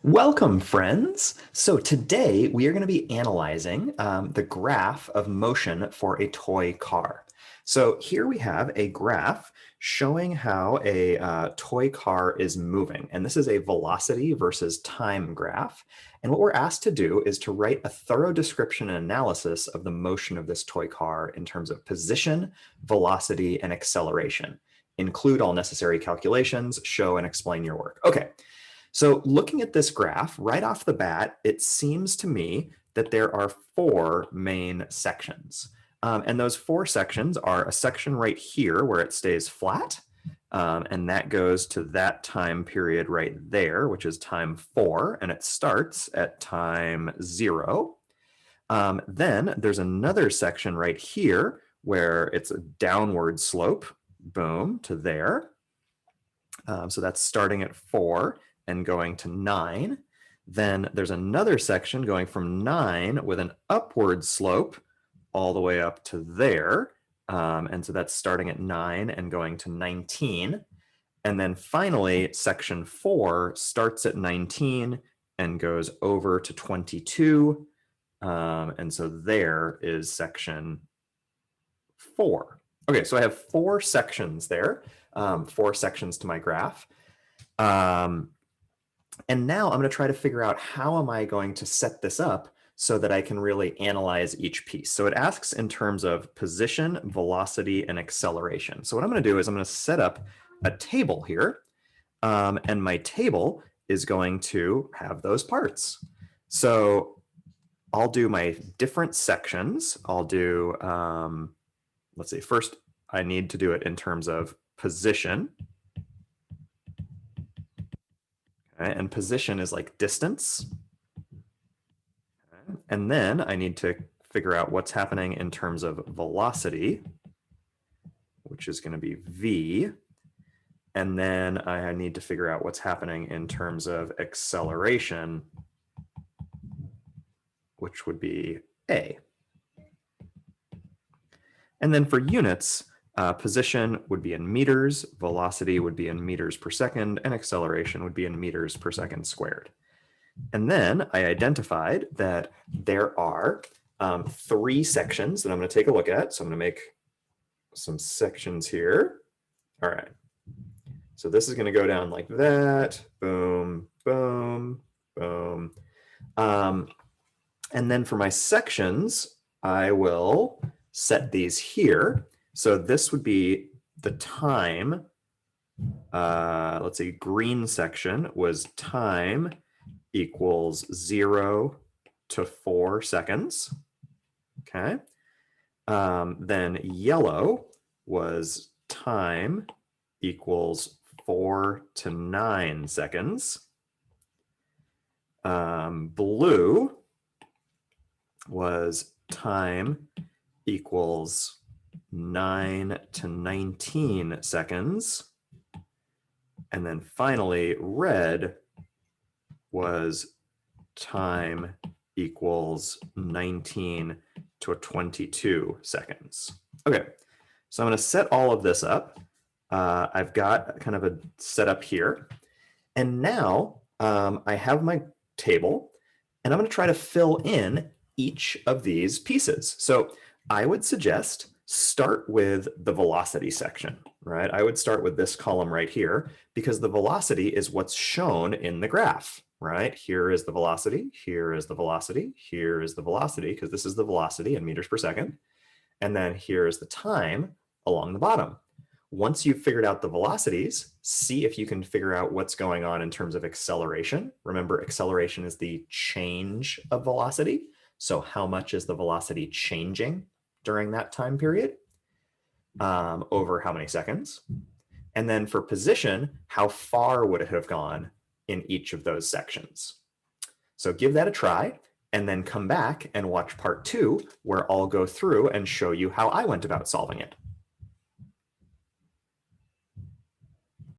Welcome, friends. So today we are going to be analyzing the graph of motion for a toy car. So here we have a graph showing how a toy car is moving. And this is a velocity versus time graph. And what we're asked to do is to write a thorough description and analysis of the motion of this toy car in terms of position, velocity, and acceleration. Include all necessary calculations, show and explain your work. Okay. So looking at this graph, right off the bat, it seems to me that there are four main sections. And those four sections are a section right here where it stays flat. And that goes to that time period right there, which is time 4, and it starts at time 0. Then there's another section right here where it's a downward slope, boom, to there. So that's starting at 4 and going to 9. Then there's another section going from 9 with an upward slope all the way up to there. And so that's starting at 9 and going to 19. And then finally, section 4 starts at 19 and goes over to 22. And so there is section 4. Okay, so I have 4 sections there, 4 sections to my graph. And now I'm going to try to figure out how am I going to set this up so that I can really analyze each piece. So it asks in terms of position, velocity, and acceleration. So what I'm going to do is I'm going to set up a table here. And my table is going to have those parts. So I'll do my different sections. I'll do, let's see, first I need to do it in terms of position. Okay, and position is like distance. Okay, and then I need to figure out what's happening in terms of velocity, which is going to be v. And then I need to figure out what's happening in terms of acceleration, which would be a. And then for units, position would be in meters, velocity would be in meters per second, and acceleration would be in meters per second squared. And then I identified that there are 3 sections that I'm going to take a look at. So I'm going to make some sections here. All right. So this is going to go down like that. Boom, boom, boom. And then for my sections, I will set these here. So this would be the time. Let's see, green section was time equals 0 to 4 seconds. Okay. Then yellow was time equals 4 to 9 seconds. Blue was time equals 9 to 19 seconds. And then finally, red was time equals 19 to 22 seconds. Okay, so I'm going to set all of this up. I've got kind of a setup here. And now I have my table, and I'm going to try to fill in each of these pieces. So I would suggest start with the velocity section, right? I would start with this column right here because the velocity is what's shown in the graph, right? Here is the velocity, here is the velocity, here is the velocity, because this is the velocity in meters per second. And then here is the time along the bottom. Once you've figured out the velocities, see if you can figure out what's going on in terms of acceleration. Remember, acceleration is the change of velocity. So how much is the velocity changing during that time period? Over how many seconds? And then for position, how far would it have gone in each of those sections? So give that a try and then come back and watch part 2, where I'll go through and show you how I went about solving it.